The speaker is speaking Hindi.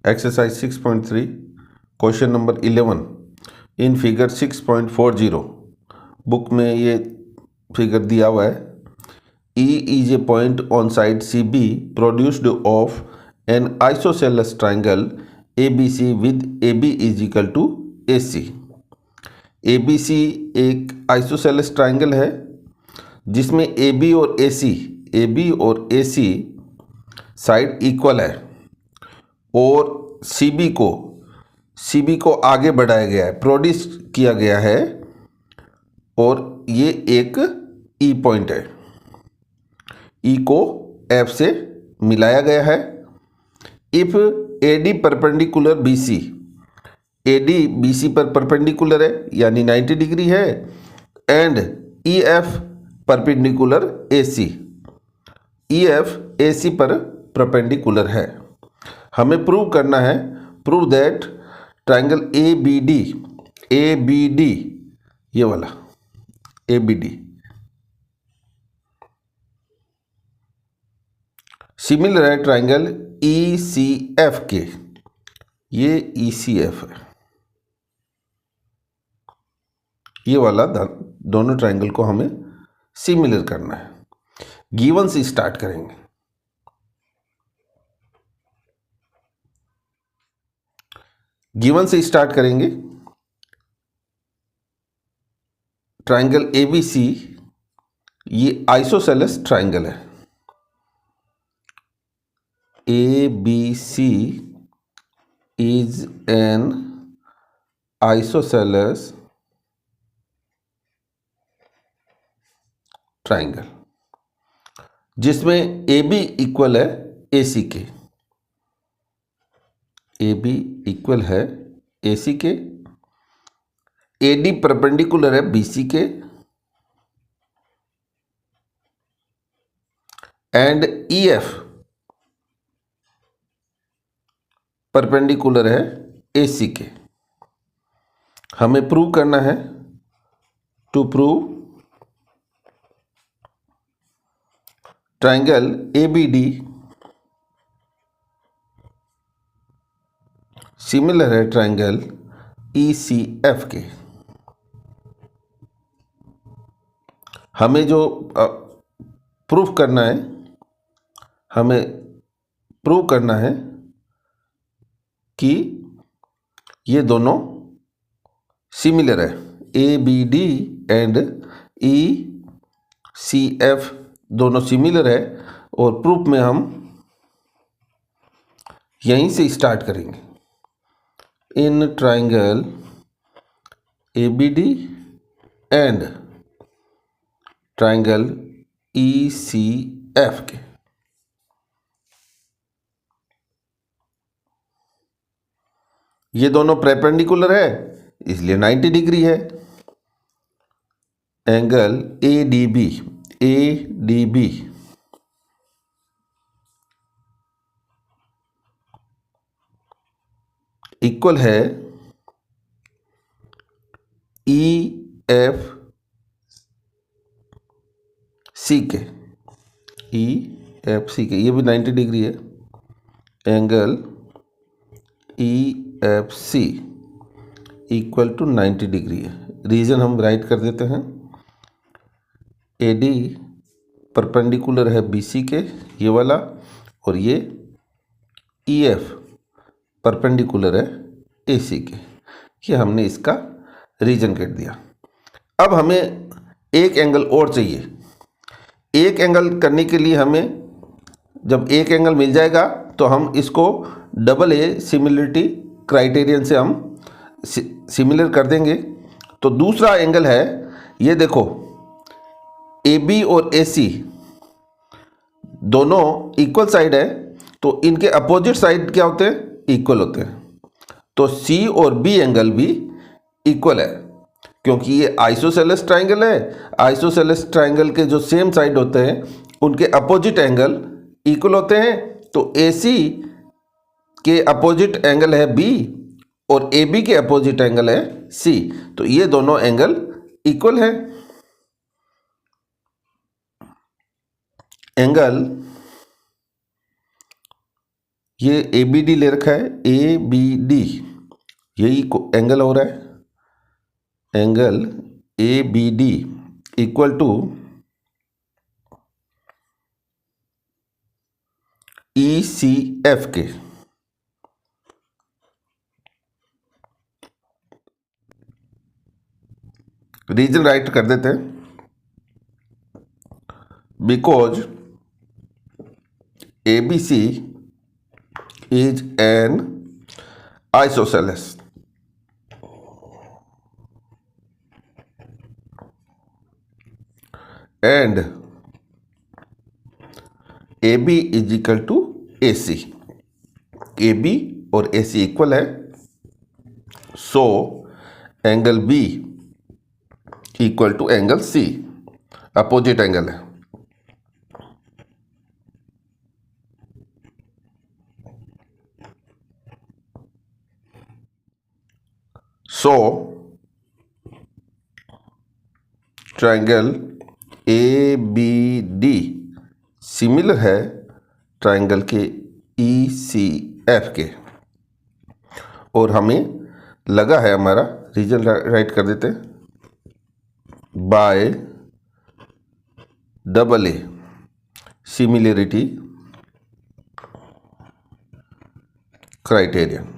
Exercise 6.3 question number 11 in figure 6.40 book में ये फिगर दिया हुआ है। E is a point on side CB produced of an isosceles triangle ABC with AB is equal to AC। ABC एक आइसोसेलेस ट्राइंगल है जिसमें AB और AC साइड इक्वल है और CB को आगे बढ़ाया गया है, प्रोड्यूस किया गया है और ये एक E पॉइंट है। E को F से मिलाया गया है। If AD perpendicular BC, AD BC पर परपेंडिकुलर है यानी 90 डिग्री है and EF perpendicular AC, EF AC पर परपेंडिकुलर है। हमें प्रूव करना है, प्रूव दैट ट्राइंगल ABD ये वाला ABD सिमिलर है ट्राइंगल ECF के। ये ECF है, ये वाला दोनों ट्राइंगल को हमें सिमिलर करना है। गिवन से स्टार्ट करेंगे। गिवन से स्टार्ट करेंगे। ट्राइंगल ABC ये आइसोसेलेस ट्राइंगल है। ABC is an isosceles triangle जिसमें AB इक्वल है AC के। AB इक्वल है AC के। AD परपेंडिकुलर है BC के एंड EF परपेंडिकुलर है AC के। हमें प्रूव करना है, to prove triangle ABD similar है ट्राइंगल ECF के। हमें जो प्रूफ करना है, हमें प्रूव करना है कि ये दोनों सिमिलर है, ABD एंड ECF दोनों सिमिलर है और प्रूफ में हम यहीं से स्टार्ट करेंगे। In triangle ABD and triangle ECF के ये दोनों परपेंडिकुलर है इसलिए 90 डिग्री है। एंगल ADB इक्वल है EFC के। EFC के ये भी 90 डिग्री है। Angle EFC equal to 90 degree है। रीजन हम राइट कर देते हैं। AD परपेंडिकुलर है BC के ये वाला और ये EF परपेंडिकुलर है AC के। ये हमने इसका रीजन कट दिया। अब हमें एक एंगल और चाहिए। एक एंगल करने के लिए हमें जब एक एंगल मिल जाएगा तो हम इसको AA सिमिलरिटी क्राइटेरियन से हम सिमिलर कर देंगे। तो दूसरा एंगल है, ये देखो AB और AC दोनों इक्वल साइड है तो इनके अपोजिट साइड क्या होते हैं, इक्वल होते हैं। तो C और B एंगल भी इक्वल है क्योंकि ये आइसोसेलेस ट्राइंगल है। आइसोसेलेस ट्राइंगल के जो सेम साइड होते हैं उनके अपोजिट एंगल इक्वल होते हैं। तो AC के अपोजिट एंगल है B और AB के अपोजिट एंगल है C। तो ये दोनों एंगल इक्वल है। एंगल ये ए बी डी ले रखा है, ए बी डी यही एंगल हो रहा है, angle A B D equal to E C F के। रीजन राइट कर देते हैं, because ABC is an isosceles and AB is equal to AC। AB और AC इक्वल है, so angle B equal to angle C, opposite angle है। सो ट्रायंगल ABD सिमिलर है ट्रायंगल के ECF के, और हमें लगा है, हमारा रीजन राइट कर देते हैं, बाय AA सिमिलरिटी क्राइटेरियन।